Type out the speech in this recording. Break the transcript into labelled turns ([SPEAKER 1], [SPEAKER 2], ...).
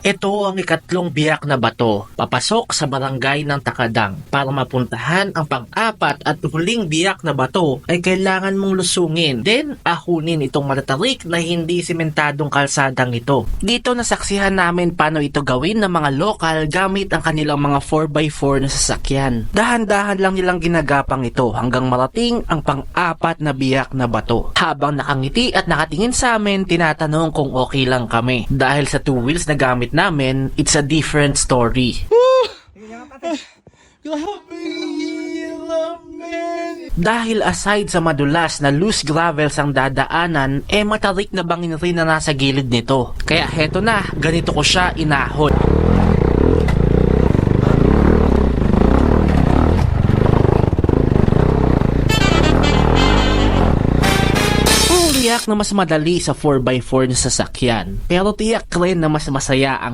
[SPEAKER 1] Ito ang ikatlong biyak na bato, papasok sa barangay ng Takadang. Para mapuntahan ang pang-apat at huling biyak na bato ay kailangan mong lusungin. Then, ahunin itong matatarik na hindi simentadong kalsadang ito. Dito nasaksihan namin paano ito gawin ng mga lokal gamit ang kanilang mga 4x4 na sasakyan. Dahan-dahan lang nilang ginagapang ito hanggang marating ang pang-apat na biyak na bato. Habang nakangiti at nakatingin sa amin, tinatanong kung okay lang kami. Dahil sa 2 wheels na gamit namin, it's a different story. Dahil aside sa madulas na loose gravels ang dadaanan, matarik na bangin rin na nasa gilid nito. Kaya heto na, ganito ko siya inahon. Tiyak na mas madali sa 4x4 na sasakyan, pero tiyak rin na mas masaya ang